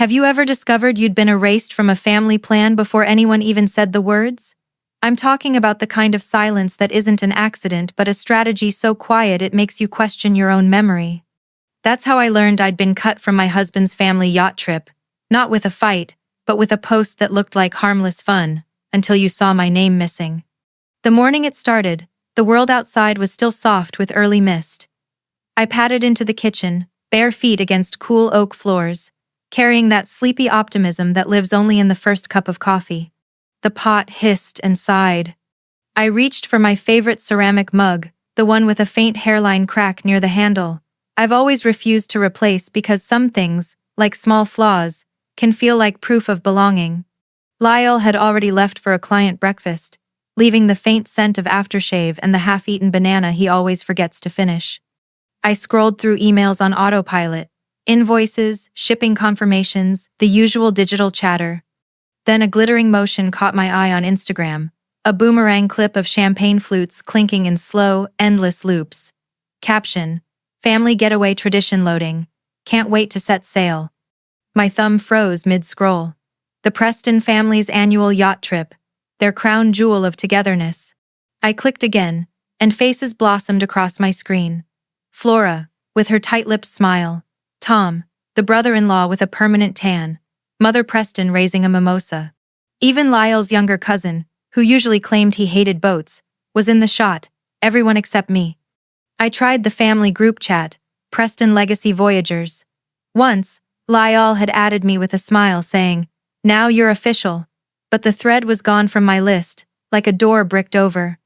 Have you ever discovered you'd been erased from a family plan before anyone even said the words? I'm talking about the kind of silence that isn't an accident but a strategy so quiet it makes you question your own memory. That's how I learned I'd been cut from my husband's family yacht trip, not with a fight, but with a post that looked like harmless fun, until you saw my name missing. The morning it started, the world outside was still soft with early mist. I padded into the kitchen, bare feet against cool oak floors, carrying that sleepy optimism that lives only in the first cup of coffee. The pot hissed and sighed. I reached for my favorite ceramic mug, the one with a faint hairline crack near the handle. I've always refused to replace because some things, like small flaws, can feel like proof of belonging. Lyle had already left for a client breakfast, leaving the faint scent of aftershave and the half-eaten banana he always forgets to finish. I scrolled through emails on autopilot, invoices, shipping confirmations, the usual digital chatter. Then a glittering motion caught my eye on Instagram, a boomerang clip of champagne flutes clinking in slow, endless loops. Caption: family getaway tradition loading. Can't wait to set sail. My thumb froze mid-scroll. The Preston family's annual yacht trip, their crown jewel of togetherness. I clicked again, and faces blossomed across my screen. Flora, with her tight-lipped smile. Tom, the brother-in-law with a permanent tan. Mother Preston raising a mimosa. Even Lyle's younger cousin, who usually claimed he hated boats, was in the shot, everyone except me. I tried the family group chat, Preston Legacy Voyagers. Once, Lyle had added me with a smile saying, "Now you're official," but the thread was gone from my list, like a door bricked over.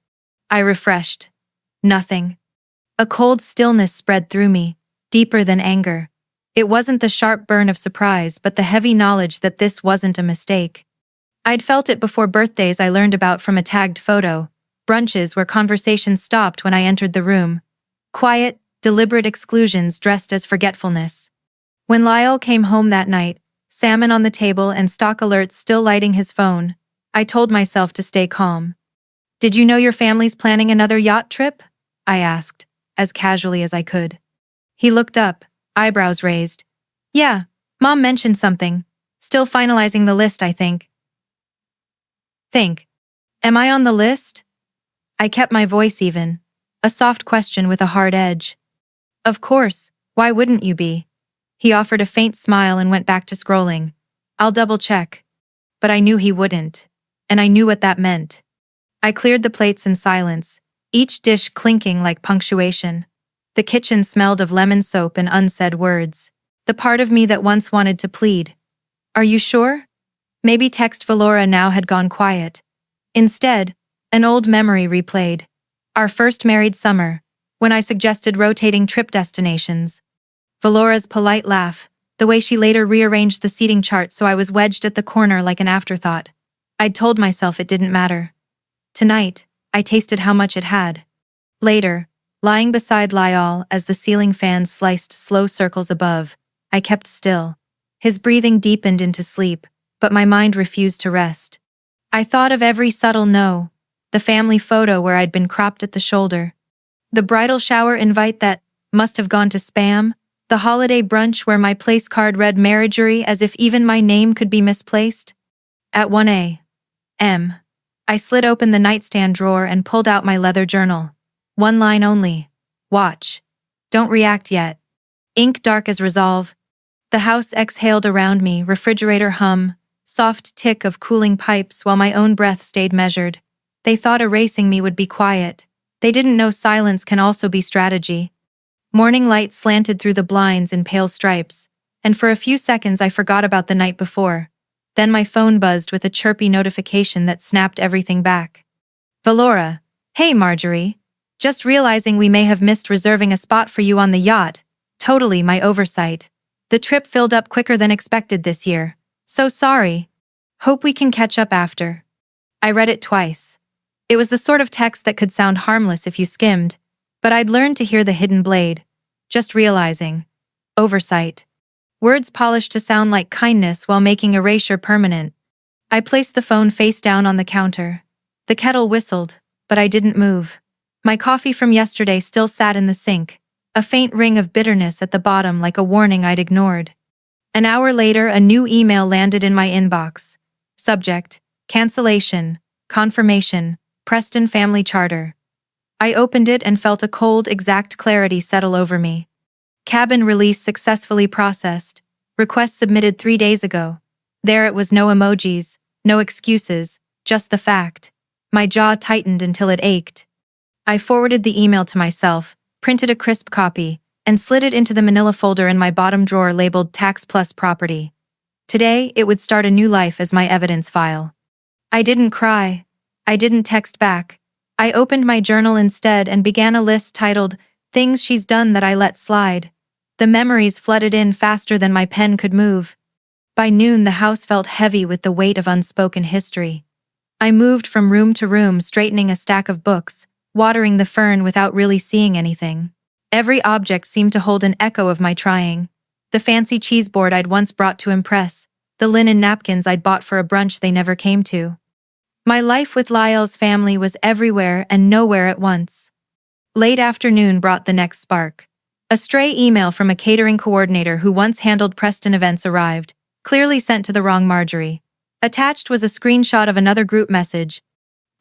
I refreshed. Nothing. A cold stillness spread through me, deeper than anger. It wasn't the sharp burn of surprise but the heavy knowledge that this wasn't a mistake. I'd felt it before birthdays I learned about from a tagged photo, brunches where conversation stopped when I entered the room. Quiet, deliberate exclusions dressed as forgetfulness. When Lyle came home that night, salmon on the table and stock alerts still lighting his phone, I told myself to stay calm. "Did you know your family's planning another yacht trip?" I asked, as casually as I could. He looked up, eyebrows raised. "Yeah, Mom mentioned something. Still finalizing the list, I think." Am I on the list? I kept my voice even, a soft question with a hard edge. "Of course, why wouldn't you be?" He offered a faint smile and went back to scrolling. "I'll double-check." But I knew he wouldn't, and I knew what that meant. I cleared the plates in silence, each dish clinking like punctuation. The kitchen smelled of lemon soap and unsaid words. The part of me that once wanted to plead, "Are you sure?" Maybe text Valora now had gone quiet. Instead, an old memory replayed. Our first married summer, when I suggested rotating trip destinations. Valora's polite laugh, the way she later rearranged the seating chart so I was wedged at the corner like an afterthought. I'd told myself it didn't matter. Tonight, I tasted how much it had. Later, lying beside Lyle as the ceiling fan sliced slow circles above, I kept still. His breathing deepened into sleep, but my mind refused to rest. I thought of every subtle no, the family photo where I'd been cropped at the shoulder, the bridal shower invite that must have gone to spam, the holiday brunch where my place card read marriagery as if even my name could be misplaced. At 1 a.m., I slid open the nightstand drawer and pulled out my leather journal. One line only. Watch. Don't react yet. Ink dark as resolve. The house exhaled around me, refrigerator hum, soft tick of cooling pipes while my own breath stayed measured. They thought erasing me would be quiet. They didn't know silence can also be strategy. Morning light slanted through the blinds in pale stripes, and for a few seconds I forgot about the night before. Then my phone buzzed with a chirpy notification that snapped everything back. "Valora, hey Marjorie. Just realizing we may have missed reserving a spot for you on the yacht. Totally my oversight. The trip filled up quicker than expected this year. So sorry. Hope we can catch up after." I read it twice. It was the sort of text that could sound harmless if you skimmed, but I'd learned to hear the hidden blade. Just realizing. Oversight. Words polished to sound like kindness while making erasure permanent. I placed the phone face down on the counter. The kettle whistled, but I didn't move. My coffee from yesterday still sat in the sink, a faint ring of bitterness at the bottom like a warning I'd ignored. An hour later, a new email landed in my inbox. Subject: cancellation, confirmation, Preston Family Charter. I opened it and felt a cold, exact clarity settle over me. Cabin release successfully processed. Request submitted 3 days ago. There it was, no emojis, no excuses, just the fact. My jaw tightened until it ached. I forwarded the email to myself, printed a crisp copy, and slid it into the manila folder in my bottom drawer labeled Tax Plus Property. Today, it would start a new life as my evidence file. I didn't cry. I didn't text back. I opened my journal instead and began a list titled, Things She's Done That I Let Slide. The memories flooded in faster than my pen could move. By noon, the house felt heavy with the weight of unspoken history. I moved from room to room, straightening a stack of books, watering the fern without really seeing anything. Every object seemed to hold an echo of my trying. The fancy cheese board I'd once brought to impress, the linen napkins I'd bought for a brunch they never came to. My life with Lyle's family was everywhere and nowhere at once. Late afternoon brought the next spark. A stray email from a catering coordinator who once handled Preston events arrived, clearly sent to the wrong Marjorie. Attached was a screenshot of another group message.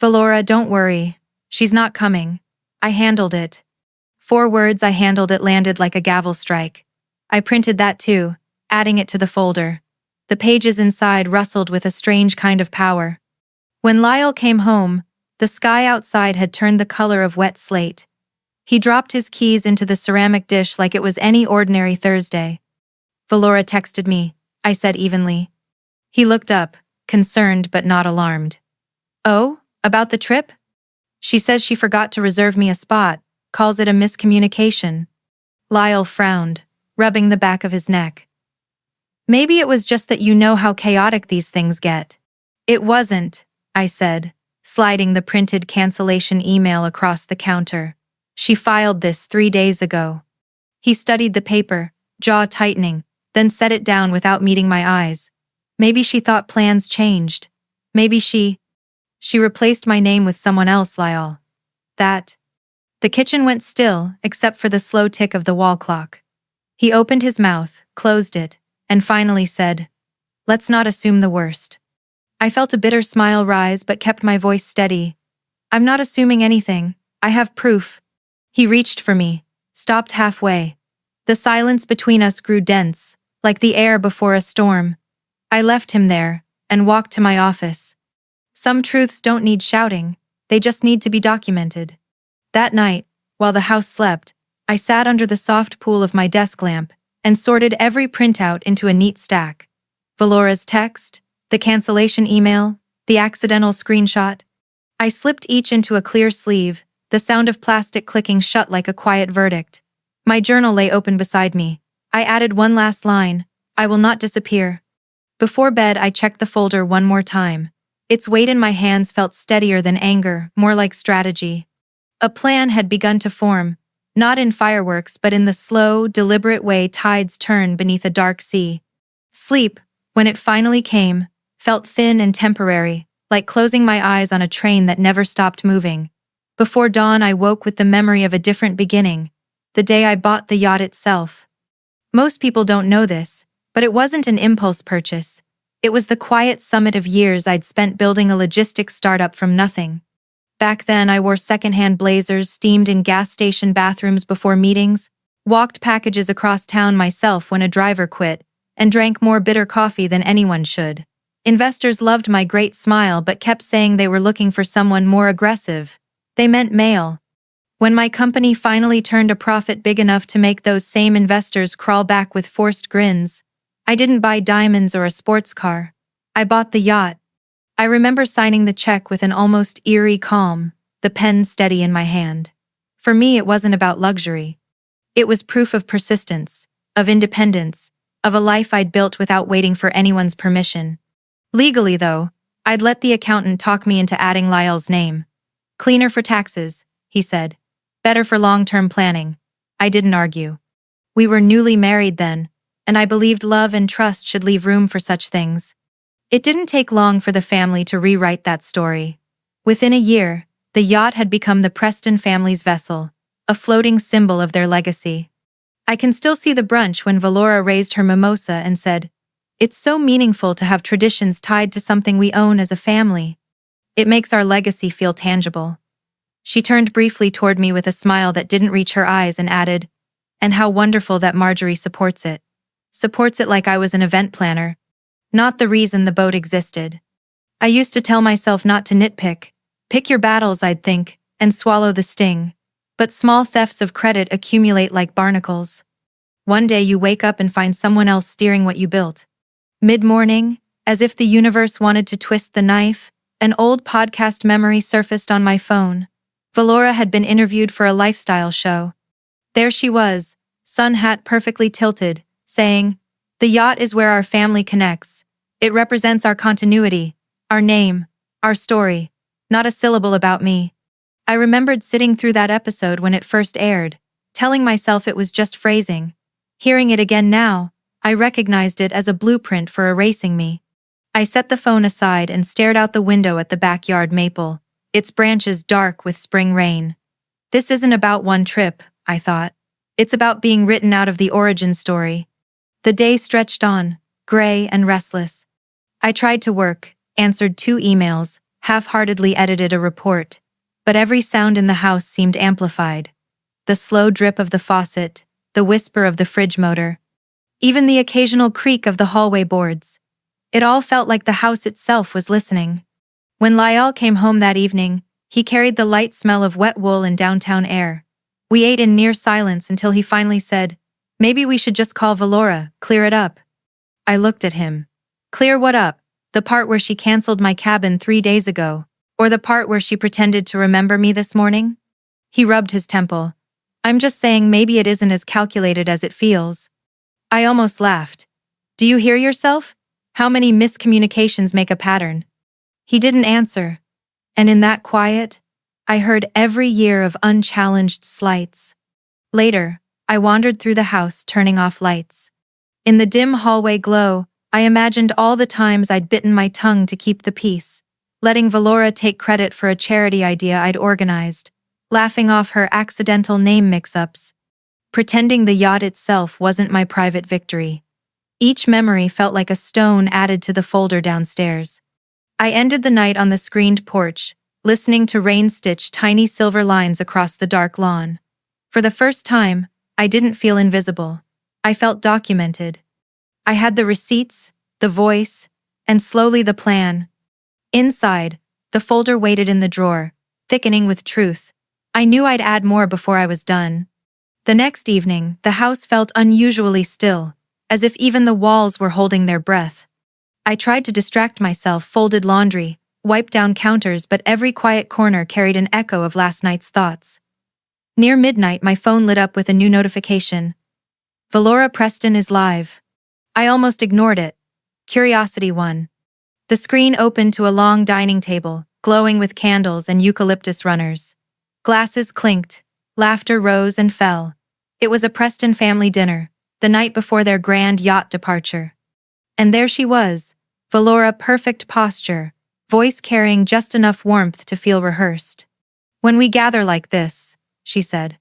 Valora, don't worry. She's not coming. I handled it. 4 words, I handled it, landed like a gavel strike. I printed that too, adding it to the folder. The pages inside rustled with a strange kind of power. When Lyle came home, the sky outside had turned the color of wet slate. He dropped his keys into the ceramic dish like it was any ordinary Thursday. Valora texted me, I said evenly. He looked up, concerned but not alarmed. Oh, about the trip? She says she forgot to reserve me a spot, calls it a miscommunication. Lyle frowned, rubbing the back of his neck. Maybe it was just that you know how chaotic these things get. It wasn't, I said, sliding the printed cancellation email across the counter. She filed this 3 days ago. He studied the paper, jaw tightening, then set it down without meeting my eyes. Maybe she thought plans changed. Maybe she replaced my name with someone else, Lyle. That. The kitchen went still, except for the slow tick of the wall clock. He opened his mouth, closed it, and finally said, Let's not assume the worst. I felt a bitter smile rise but kept my voice steady. I'm not assuming anything. I have proof. He reached for me, stopped halfway. The silence between us grew dense, like the air before a storm. I left him there and walked to my office. Some truths don't need shouting, they just need to be documented. That night, while the house slept, I sat under the soft pool of my desk lamp and sorted every printout into a neat stack. Valora's text, the cancellation email, the accidental screenshot. I slipped each into a clear sleeve, the sound of plastic clicking shut like a quiet verdict. My journal lay open beside me. I added one last line, I will not disappear. Before bed, I checked the folder one more time. Its weight in my hands felt steadier than anger, more like strategy. A plan had begun to form, not in fireworks but in the slow, deliberate way tides turn beneath a dark sea. Sleep, when it finally came, felt thin and temporary, like closing my eyes on a train that never stopped moving. Before dawn, I woke with the memory of a different beginning, the day I bought the yacht itself. Most people don't know this, but it wasn't an impulse purchase. It was the quiet summit of years I'd spent building a logistics startup from nothing. Back then, I wore secondhand blazers, steamed in gas station bathrooms before meetings, walked packages across town myself when a driver quit, and drank more bitter coffee than anyone should. Investors loved my great smile but kept saying they were looking for someone more aggressive. They meant male. When my company finally turned a profit big enough to make those same investors crawl back with forced grins, I didn't buy diamonds or a sports car. I bought the yacht. I remember signing the check with an almost eerie calm, the pen steady in my hand. For me, it wasn't about luxury. It was proof of persistence, of independence, of a life I'd built without waiting for anyone's permission. Legally, though, I'd let the accountant talk me into adding Lyle's name. Cleaner for taxes, he said. Better for long-term planning. I didn't argue. We were newly married then, and I believed love and trust should leave room for such things. It didn't take long for the family to rewrite that story. Within a year, the yacht had become the Preston family's vessel, a floating symbol of their legacy. I can still see the brunch when Valora raised her mimosa and said, "It's so meaningful to have traditions tied to something we own as a family. It makes our legacy feel tangible." She turned briefly toward me with a smile that didn't reach her eyes and added, "And how wonderful that Marjorie supports it. Supports it like I was an event planner. Not the reason the boat existed." I used to tell myself not to nitpick. Pick your battles, I'd think, and swallow the sting. But small thefts of credit accumulate like barnacles. One day you wake up and find someone else steering what you built. Mid-morning, as if the universe wanted to twist the knife, an old podcast memory surfaced on my phone. Valora had been interviewed for a lifestyle show. There she was, sun hat perfectly tilted, saying, "The yacht is where our family connects. It represents our continuity, our name, our story." Not a syllable about me. I remembered sitting through that episode when it first aired, telling myself it was just phrasing. Hearing it again now, I recognized it as a blueprint for erasing me. I set the phone aside and stared out the window at the backyard maple, its branches dark with spring rain. This isn't about one trip, I thought. It's about being written out of the origin story. The day stretched on, gray and restless. I tried to work, answered 2 emails, half-heartedly edited a report, but every sound in the house seemed amplified. The slow drip of the faucet, the whisper of the fridge motor, even the occasional creak of the hallway boards. It all felt like the house itself was listening. When Lyle came home that evening, he carried the light smell of wet wool and downtown air. We ate in near silence until he finally said, "Maybe we should just call Valora, clear it up." I looked at him. Clear what up? The part where she canceled my cabin 3 days ago, or the part where she pretended to remember me this morning? He rubbed his temple. "I'm just saying maybe it isn't as calculated as it feels." I almost laughed. "Do you hear yourself? How many miscommunications make a pattern?" He didn't answer. And in that quiet, I heard every year of unchallenged slights. Later, I wandered through the house turning off lights. In the dim hallway glow, I imagined all the times I'd bitten my tongue to keep the peace, letting Valora take credit for a charity idea I'd organized, laughing off her accidental name mix-ups, pretending the yacht itself wasn't my private victory. Each memory felt like a stone added to the folder downstairs. I ended the night on the screened porch, listening to rain stitch tiny silver lines across the dark lawn. For the first time, I didn't feel invisible. I felt documented. I had the receipts, the voice, and slowly the plan. Inside, the folder waited in the drawer, thickening with truth. I knew I'd add more before I was done. The next evening, the house felt unusually still, as if even the walls were holding their breath. I tried to distract myself, folded laundry, wiped down counters, but every quiet corner carried an echo of last night's thoughts. Near midnight, my phone lit up with a new notification. "Valora Preston is live." I almost ignored it. Curiosity won. The screen opened to a long dining table, glowing with candles and eucalyptus runners. Glasses clinked, laughter rose and fell. It was a Preston family dinner, the night before their grand yacht departure. And there she was, Valora, perfect posture, voice carrying just enough warmth to feel rehearsed. "When we gather like this," she said,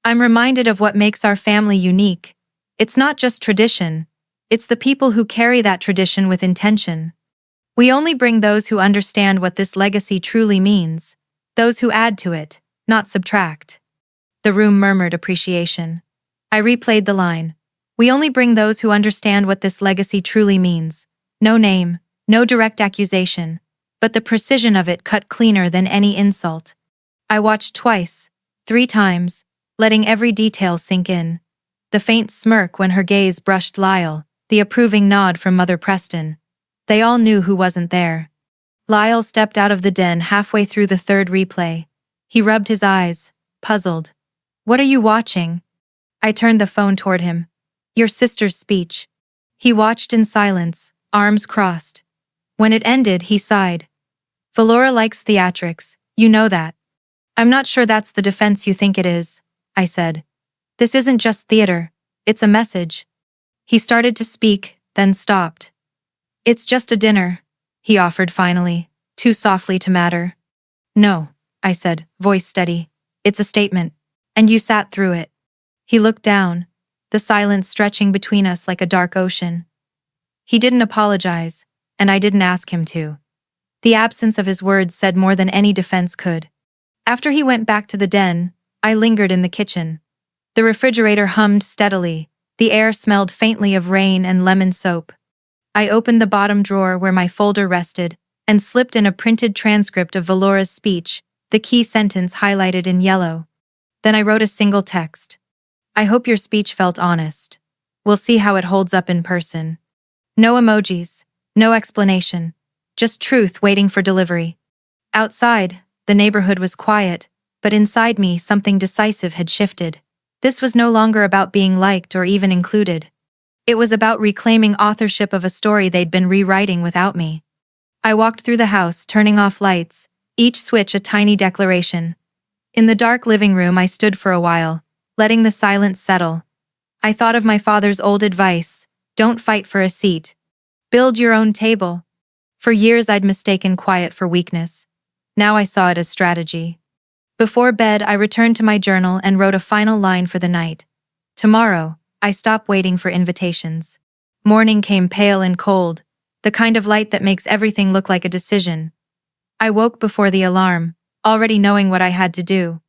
"I'm reminded of what makes our family unique. It's not just tradition. It's the people who carry that tradition with intention. We only bring those who understand what this legacy truly means, those who add to it, not subtract." The room murmured appreciation. I replayed the line. "We only bring those who understand what this legacy truly means." No name, no direct accusation, but the precision of it cut cleaner than any insult. I watched twice, 3 times, letting every detail sink in. The faint smirk when her gaze brushed Lyle, the approving nod from Mother Preston. They all knew who wasn't there. Lyle stepped out of the den halfway through the 3rd replay. He rubbed his eyes, puzzled. "What are you watching?" I turned the phone toward him. "Your sister's speech." He watched in silence, arms crossed. When it ended, he sighed. "Valora likes theatrics, you know that." "I'm not sure that's the defense you think it is," I said. "This isn't just theater, it's a message." He started to speak, then stopped. "It's just a dinner," he offered finally, too softly to matter. "No," I said, voice steady. "It's a statement. And you sat through it." He looked down. the silence stretching between us like a dark ocean. He didn't apologize, and I didn't ask him to. The absence of his words said more than any defense could. After he went back to the den, I lingered in the kitchen. The refrigerator hummed steadily. The air smelled faintly of rain and lemon soap. I opened the bottom drawer where my folder rested and slipped in a printed transcript of Valora's speech, the key sentence highlighted in yellow. Then I wrote a single text. I hope your speech felt honest. We'll see how it holds up in person. No emojis, no explanation, just truth waiting for delivery. Outside, the neighborhood was quiet, but inside me something decisive had shifted. This was no longer about being liked or even included. It was about reclaiming authorship of a story they'd been rewriting without me. I walked through the house, turning off lights, each switch a tiny declaration. In the dark living room, I stood for a while, letting the silence settle. I thought of my father's old advice: don't fight for a seat. Build your own table. For years I'd mistaken quiet for weakness. Now I saw it as strategy. Before bed, I returned to my journal and wrote a final line for the night. Tomorrow, I stop waiting for invitations. Morning came pale and cold, the kind of light that makes everything look like a decision. I woke before the alarm, already knowing what I had to do.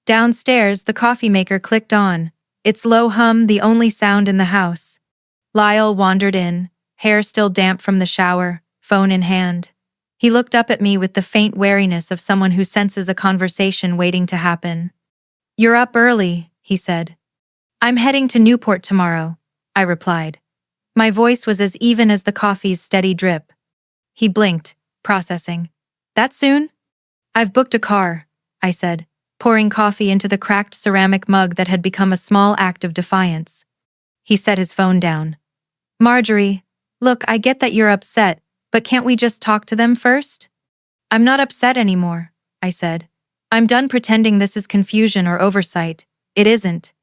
Downstairs, the coffee maker clicked on, its low hum the only sound in the house. Lyle wandered in, hair still damp from the shower, phone in hand. He looked up at me with the faint wariness of someone who senses a conversation waiting to happen. "You're up early," he said. "I'm heading to Newport tomorrow," I replied. My voice was as even as the coffee's steady drip. He blinked, processing. "That soon?" "I've booked a car," I said, pouring coffee into the cracked ceramic mug that had become a small act of defiance. He set his phone down. "Marjorie, look, I get that you're upset, but can't we just talk to them first?" "I'm not upset anymore," I said. "I'm done pretending this is confusion or oversight. It isn't."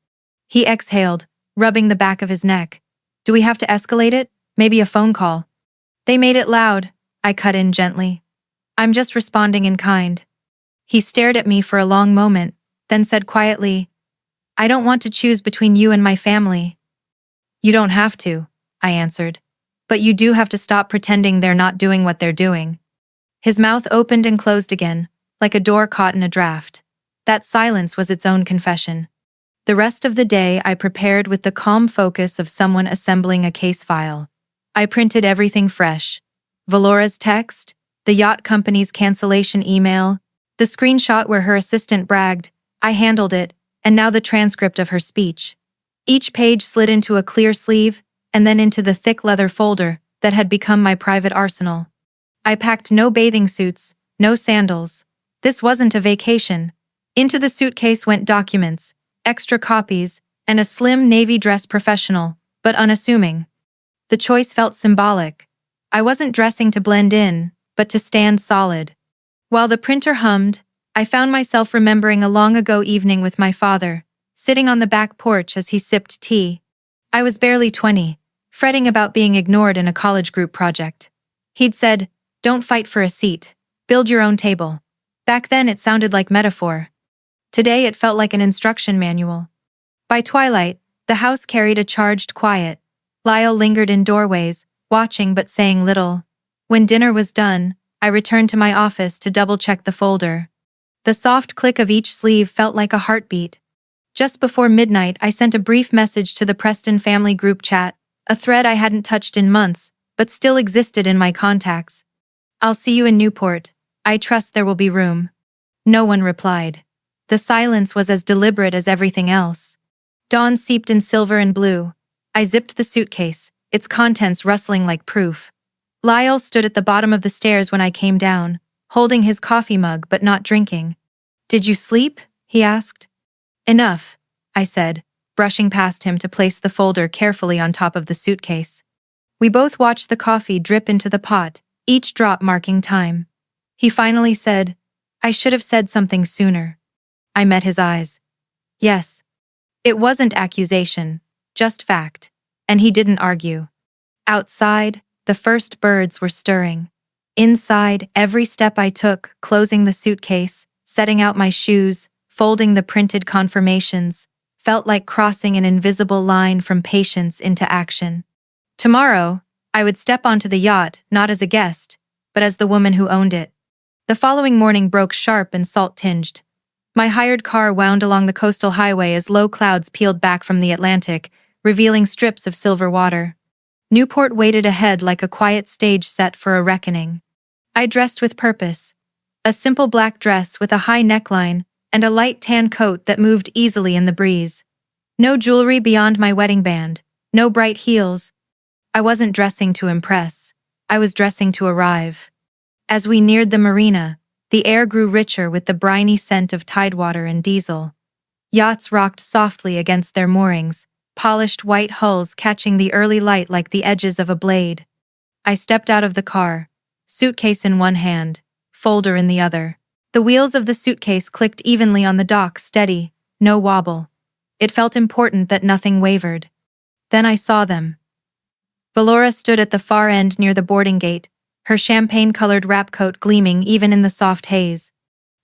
He exhaled, rubbing the back of his neck. "Do we have to escalate it? Maybe a phone call." "They made it loud," I cut in gently. "I'm just responding in kind." He stared at me for a long moment, then said quietly, "I don't want to choose between you and my family." "You don't have to," I answered. "But you do have to stop pretending they're not doing what they're doing." His mouth opened and closed again, like a door caught in a draft. That silence was its own confession. The rest of the day I prepared with the calm focus of someone assembling a case file. I printed everything fresh. Valora's text, the yacht company's cancellation email, the screenshot where her assistant bragged, I handled it, and now the transcript of her speech. Each page slid into a clear sleeve, and then into the thick leather folder that had become my private arsenal. I packed no bathing suits, no sandals. This wasn't a vacation. Into the suitcase went documents, extra copies, and a slim navy dress professional, but unassuming. The choice felt symbolic. I wasn't dressing to blend in, but to stand solid. While the printer hummed, I found myself remembering a long-ago evening with my father, sitting on the back porch as he sipped tea. I was barely 20, fretting about being ignored in a college group project. He'd said, "Don't fight for a seat. Build your own table." Back then it sounded like metaphor. Today it felt like an instruction manual. By twilight, the house carried a charged quiet. Lyle lingered in doorways, watching but saying little. When dinner was done, I returned to my office to double-check the folder. The soft click of each sleeve felt like a heartbeat. Just before midnight, I sent a brief message to the Preston family group chat, a thread I hadn't touched in months, but still existed in my contacts. "I'll see you in Newport. I trust there will be room." No one replied. The silence was as deliberate as everything else. Dawn seeped in silver and blue. I zipped the suitcase, its contents rustling like proof. Lyle stood at the bottom of the stairs when I came down, holding his coffee mug but not drinking. "Did you sleep?" he asked. "Enough," I said, brushing past him to place the folder carefully on top of the suitcase. We both watched the coffee drip into the pot, each drop marking time. He finally said, "I should have said something sooner." I met his eyes. Yes. It wasn't accusation, just fact, and he didn't argue. Outside, the first birds were stirring. Inside, every step I took, closing the suitcase, setting out my shoes, folding the printed confirmations, felt like crossing an invisible line from patience into action. Tomorrow, I would step onto the yacht not as a guest, but as the woman who owned it. The following morning broke sharp and salt-tinged. My hired car wound along the coastal highway as low clouds peeled back from the Atlantic, revealing strips of silver water. Newport waited ahead like a quiet stage set for a reckoning. I dressed with purpose. A simple black dress with a high neckline and a light tan coat that moved easily in the breeze. No jewelry beyond my wedding band, no bright heels. I wasn't dressing to impress. I was dressing to arrive. As we neared the marina, the air grew richer with the briny scent of tidewater and diesel. Yachts rocked softly against their moorings, polished white hulls catching the early light like the edges of a blade. I stepped out of the car, suitcase in one hand, folder in the other. The wheels of the suitcase clicked evenly on the dock, steady, no wobble. It felt important that nothing wavered. Then I saw them. Valora stood at the far end near the boarding gate, her champagne-colored wrap coat gleaming even in the soft haze.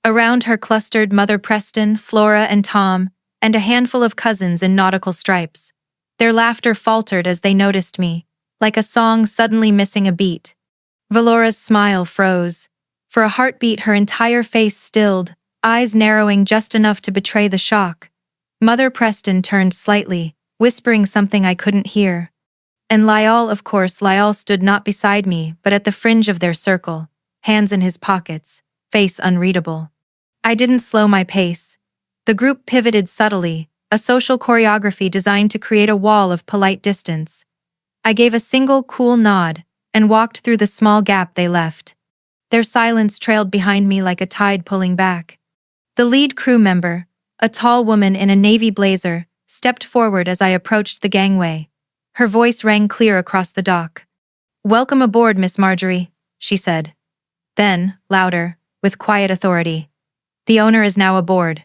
Around her clustered Mother Preston, Flora, and Tom, and a handful of cousins in nautical stripes. Their laughter faltered as they noticed me, like a song suddenly missing a beat. Valora's smile froze. For a heartbeat her entire face stilled, eyes narrowing just enough to betray the shock. Mother Preston turned slightly, whispering something I couldn't hear. And Lyall, of course, Lyall stood not beside me, but at the fringe of their circle, hands in his pockets, face unreadable. I didn't slow my pace. The group pivoted subtly, a social choreography designed to create a wall of polite distance. I gave a single cool nod and walked through the small gap they left. Their silence trailed behind me like a tide pulling back. The lead crew member, a tall woman in a navy blazer, stepped forward as I approached the gangway. Her voice rang clear across the dock. "Welcome aboard, Miss Marjorie," she said. Then, louder, with quiet authority, "The owner is now aboard."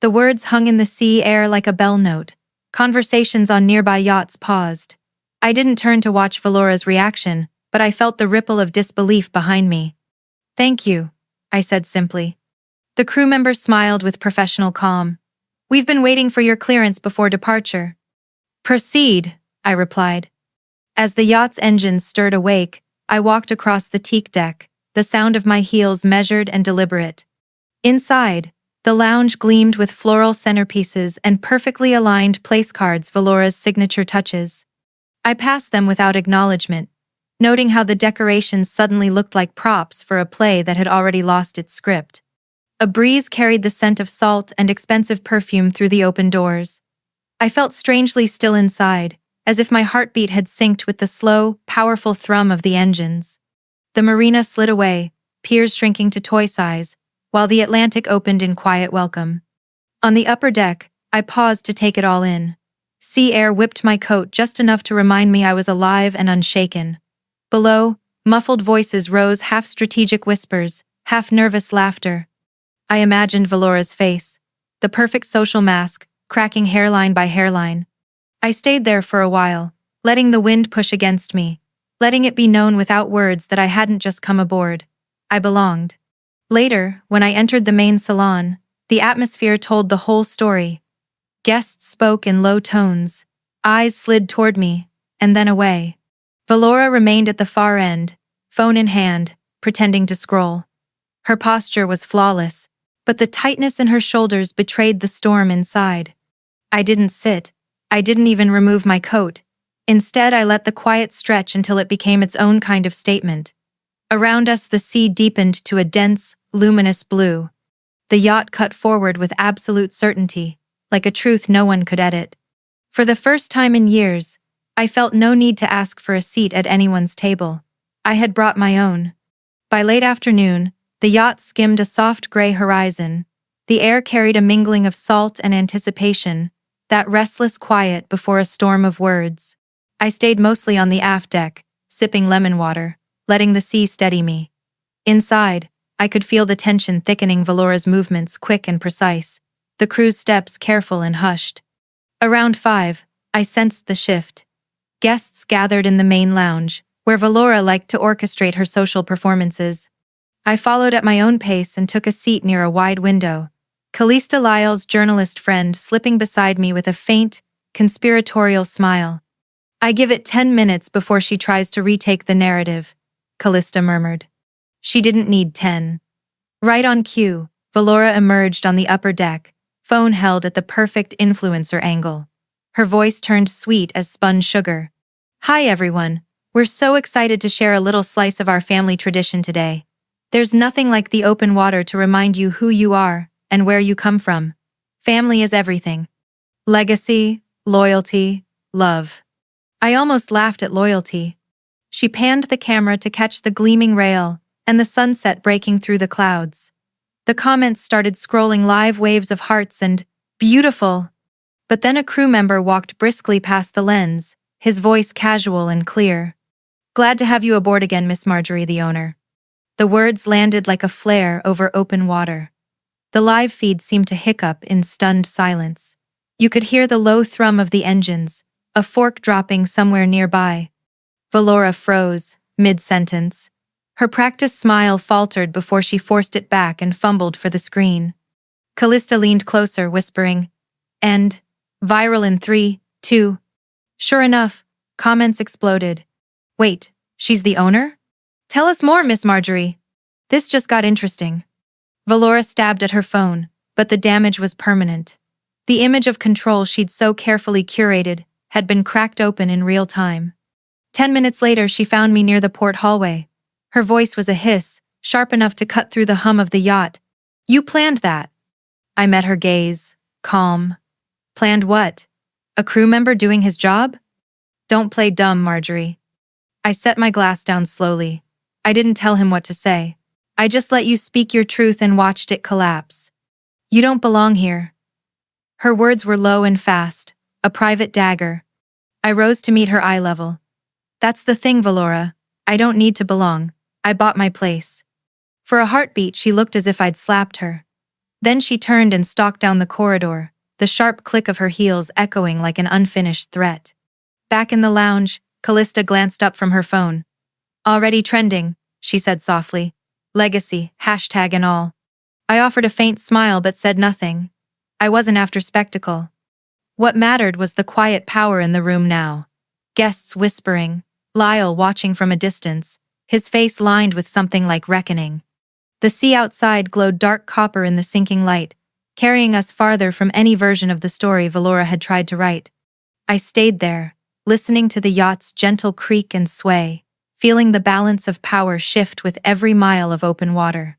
The words hung in the sea air like a bell note. Conversations on nearby yachts paused. I didn't turn to watch Valora's reaction, but I felt the ripple of disbelief behind me. "Thank you," I said simply. The crew member smiled with professional calm. "We've been waiting for your clearance before departure." "Proceed," I replied. As the yacht's engines stirred awake, I walked across the teak deck, the sound of my heels measured and deliberate. Inside, the lounge gleamed with floral centerpieces and perfectly aligned place cards, Valora's signature touches. I passed them without acknowledgement, noting how the decorations suddenly looked like props for a play that had already lost its script. A breeze carried the scent of salt and expensive perfume through the open doors. I felt strangely still inside, as if my heartbeat had synced with the slow, powerful thrum of the engines. The marina slid away, piers shrinking to toy size, while the Atlantic opened in quiet welcome. On the upper deck, I paused to take it all in. Sea air whipped my coat just enough to remind me I was alive and unshaken. Below, muffled voices rose, half strategic whispers, half nervous laughter. I imagined Valora's face, the perfect social mask, cracking hairline by hairline. I stayed there for a while, letting the wind push against me, letting it be known without words that I hadn't just come aboard. I belonged. Later, when I entered the main salon, the atmosphere told the whole story. Guests spoke in low tones, eyes slid toward me, and then away. Valora remained at the far end, phone in hand, pretending to scroll. Her posture was flawless, but the tightness in her shoulders betrayed the storm inside. I didn't sit. I didn't even remove my coat. Instead, I let the quiet stretch until it became its own kind of statement. Around us, the sea deepened to a dense, luminous blue. The yacht cut forward with absolute certainty, like a truth no one could edit. For the first time in years, I felt no need to ask for a seat at anyone's table. I had brought my own. By late afternoon, the yacht skimmed a soft gray horizon. The air carried a mingling of salt and anticipation, that restless quiet before a storm of words. I stayed mostly on the aft deck, sipping lemon water, letting the sea steady me. Inside, I could feel the tension thickening, Valora's movements quick and precise, the crew's steps careful and hushed. Around 5, I sensed the shift. Guests gathered in the main lounge, where Valora liked to orchestrate her social performances. I followed at my own pace and took a seat near a wide window. Callista Lyle's journalist friend slipping beside me with a faint, conspiratorial smile. I give it 10 minutes before she tries to retake the narrative, Callista murmured. She didn't need 10. Right on cue, Valora emerged on the upper deck, phone held at the perfect influencer angle. Her voice turned sweet as spun sugar. Hi everyone, we're so excited to share a little slice of our family tradition today. There's nothing like the open water to remind you who you are and where you come from. Family is everything. Legacy, loyalty, love. I almost laughed at loyalty. She panned the camera to catch the gleaming rail and the sunset breaking through the clouds. The comments started scrolling live waves of hearts and beautiful. But then a crew member walked briskly past the lens, his voice casual and clear. Glad to have you aboard again, Miss Marjorie, the owner. The words landed like a flare over open water. The live feed seemed to hiccup in stunned silence. You could hear the low thrum of the engines, a fork dropping somewhere nearby. Valora froze, mid-sentence. Her practiced smile faltered before she forced it back and fumbled for the screen. Callista leaned closer, whispering, "End. Viral in 3, 2. Sure enough, comments exploded. Wait, she's the owner? Tell us more, Miss Marjorie. This just got interesting. Valora stabbed at her phone, but the damage was permanent. The image of control she'd so carefully curated had been cracked open in real time. 10 minutes later, she found me near the port hallway. Her voice was a hiss, sharp enough to cut through the hum of the yacht. You planned that. I met her gaze, calm. Planned what? A crew member doing his job? Don't play dumb, Marjorie. I set my glass down slowly. I didn't tell him what to say. I just let you speak your truth and watched it collapse. You don't belong here. Her words were low and fast, a private dagger. I rose to meet her eye level. That's the thing, Valora. I don't need to belong. I bought my place. For a heartbeat, she looked as if I'd slapped her. Then she turned and stalked down the corridor, the sharp click of her heels echoing like an unfinished threat. Back in the lounge, Callista glanced up from her phone. Already trending, she said softly. Legacy, hashtag and all. I offered a faint smile but said nothing. I wasn't after spectacle. What mattered was the quiet power in the room now. Guests whispering, Lyle watching from a distance, his face lined with something like reckoning. The sea outside glowed dark copper in the sinking light, carrying us farther from any version of the story Valora had tried to write. I stayed there, listening to the yacht's gentle creak and sway, feeling the balance of power shift with every mile of open water.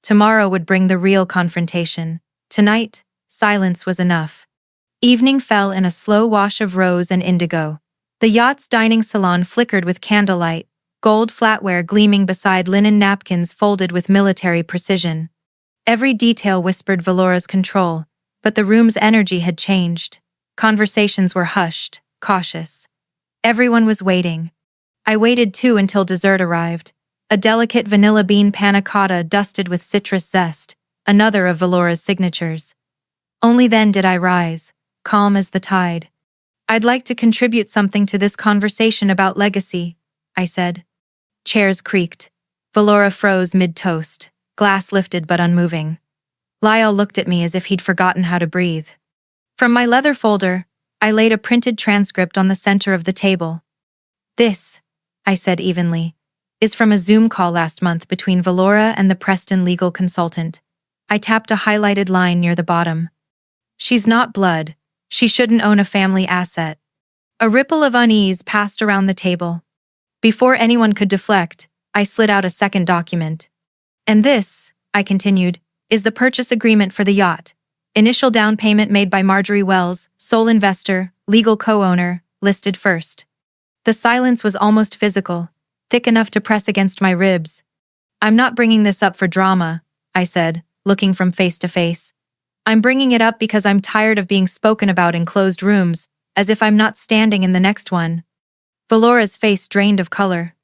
Tomorrow would bring the real confrontation. Tonight, silence was enough. Evening fell in a slow wash of rose and indigo. The yacht's dining salon flickered with candlelight, gold flatware gleaming beside linen napkins folded with military precision. Every detail whispered Valora's control, but the room's energy had changed. Conversations were hushed, cautious. Everyone was waiting. I waited too until dessert arrived. A delicate vanilla bean panna cotta dusted with citrus zest, another of Valora's signatures. Only then did I rise, calm as the tide. I'd like to contribute something to this conversation about legacy, I said. Chairs creaked. Valora froze mid-toast, glass lifted but unmoving. Lyle looked at me as if he'd forgotten how to breathe. From my leather folder, I laid a printed transcript on the center of the table. This, I said evenly, is from a Zoom call last month between Valora and the Preston legal consultant. I tapped a highlighted line near the bottom. She's not blood. She shouldn't own a family asset. A ripple of unease passed around the table. Before anyone could deflect, I slid out a second document. And this, I continued, is the purchase agreement for the yacht. Initial down payment made by Marjorie Wells, sole investor, legal co-owner, listed first. The silence was almost physical, thick enough to press against my ribs. I'm not bringing this up for drama, I said, looking from face to face. I'm bringing it up because I'm tired of being spoken about in closed rooms, as if I'm not standing in the next one. Valora's face drained of color.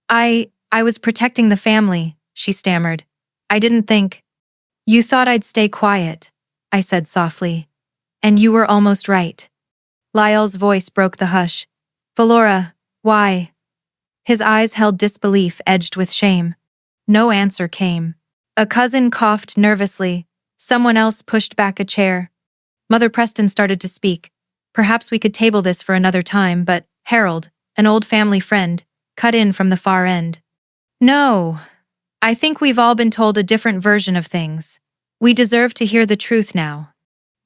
I was protecting the family, she stammered. I didn't think. You thought I'd stay quiet, I said softly. And you were almost right. Lyle's voice broke the hush. Valora, why? His eyes held disbelief edged with shame. No answer came. A cousin coughed nervously, Someone else pushed back a chair. Mother Preston started to speak. Perhaps we could table this for another time, but Harold, an old family friend, cut in from the far end. No. I think we've all been told a different version of things. We deserve to hear the truth now.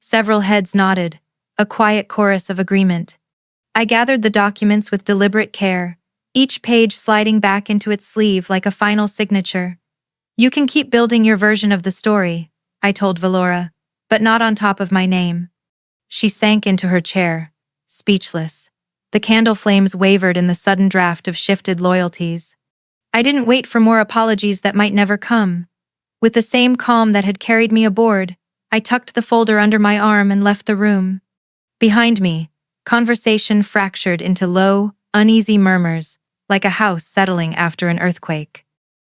Several heads nodded, a quiet chorus of agreement. I gathered the documents with deliberate care, each page sliding back into its sleeve like a final signature. You can keep building your version of the story, I told Valora, but not on top of my name. She sank into her chair, speechless. The candle flames wavered in the sudden draft of shifted loyalties. I didn't wait for more apologies that might never come. With the same calm that had carried me aboard, I tucked the folder under my arm and left the room. Behind me, conversation fractured into low, uneasy murmurs, like a house settling after an earthquake.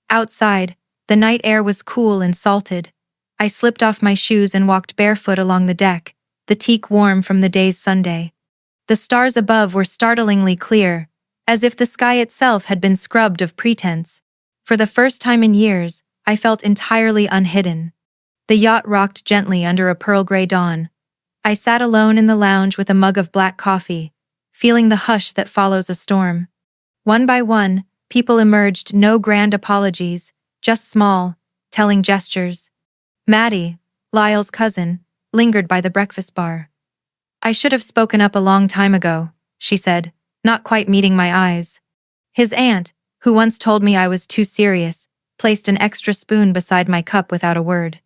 Outside, the night air was cool and salted. I slipped off my shoes and walked barefoot along the deck, the teak warm from the day's Sunday. The stars above were startlingly clear, as if the sky itself had been scrubbed of pretense. For the first time in years, I felt entirely unhidden. The yacht rocked gently under a pearl-gray dawn. I sat alone in the lounge with a mug of black coffee, feeling the hush that follows a storm. One by one, people emerged, no grand apologies, just small, telling gestures. Maddie, Lyle's cousin, lingered by the breakfast bar. I should have spoken up a long time ago, she said, not quite meeting my eyes. His aunt, who once told me I was too serious, placed an extra spoon beside my cup without a word.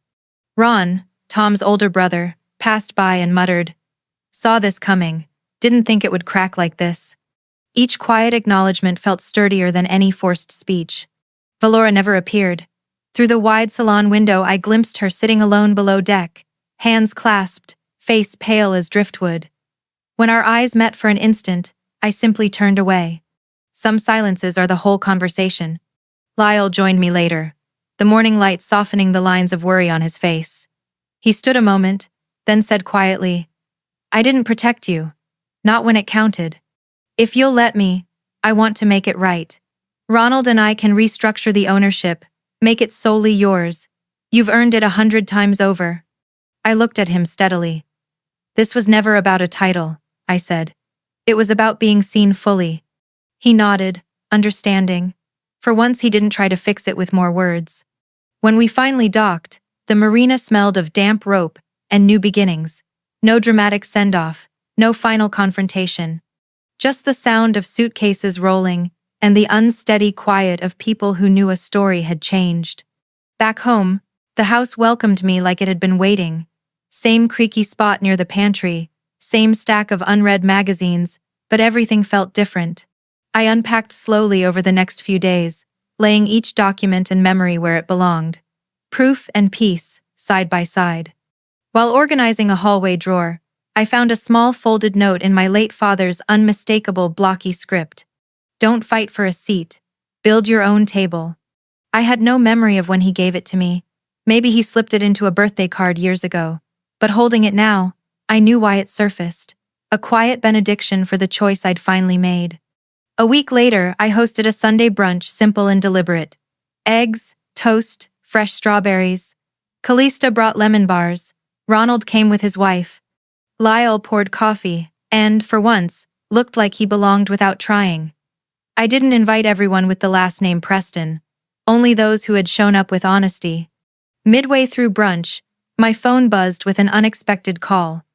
Ron, Tom's older brother, passed by and muttered, "Saw this coming, didn't think it would crack like this." Each quiet acknowledgement felt sturdier than any forced speech. Valora never appeared. Through the wide salon window I glimpsed her sitting alone below deck, hands clasped, face pale as driftwood. When our eyes met for an instant, I simply turned away. Some silences are the whole conversation. Lyle joined me later, the morning light softening the lines of worry on his face. He stood a moment, then said quietly, "I didn't protect you. Not when it counted. If you'll let me, I want to make it right. Ronald and I can restructure the ownership, make it solely yours. You've earned it 100 times over." I looked at him steadily. "This was never about a title," I said. "It was about being seen fully." He nodded, understanding. For once he didn't try to fix it with more words. When we finally docked, the marina smelled of damp rope and new beginnings. No dramatic send-off, no final confrontation. Just the sound of suitcases rolling and the unsteady quiet of people who knew a story had changed. Back home, the house welcomed me like it had been waiting. Same creaky spot near the pantry, same stack of unread magazines, but everything felt different. I unpacked slowly over the next few days, laying each document and memory where it belonged. Proof and peace, side by side. While organizing a hallway drawer, I found a small folded note in my late father's unmistakable blocky script. "Don't fight for a seat. Build your own table." I had no memory of when he gave it to me. Maybe he slipped it into a birthday card years ago. But holding it now, I knew why it surfaced. A quiet benediction for the choice I'd finally made. A week later, I hosted a Sunday brunch, simple and deliberate. Eggs, toast, fresh strawberries. Callista brought lemon bars. Ronald came with his wife. Lyle poured coffee, and, for once, looked like he belonged without trying. I didn't invite everyone with the last name Preston, only those who had shown up with honesty. Midway through brunch, my phone buzzed with an unexpected call.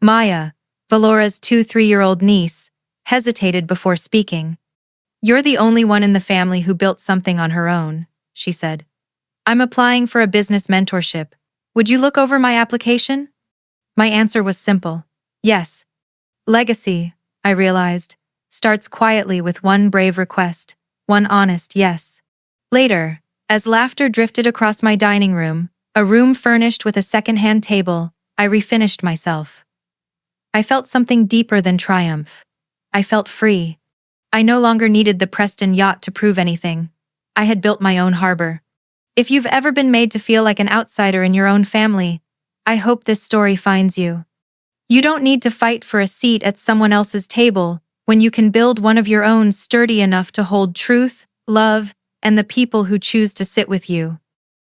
Maya, Valora's 2-3-year-old niece, hesitated before speaking. "You're the only one in the family who built something on her own," she said. "I'm applying for a business mentorship. Would you look over my application?" My answer was simple. Yes. Legacy, I realized, starts quietly with one brave request, one honest yes. Later, as laughter drifted across my dining room, a room furnished with a second-hand table, I refinished myself. I felt something deeper than triumph. I felt free. I no longer needed the Preston yacht to prove anything. I had built my own harbor. If you've ever been made to feel like an outsider in your own family, I hope this story finds you. You don't need to fight for a seat at someone else's table when you can build one of your own sturdy enough to hold truth, love, and the people who choose to sit with you.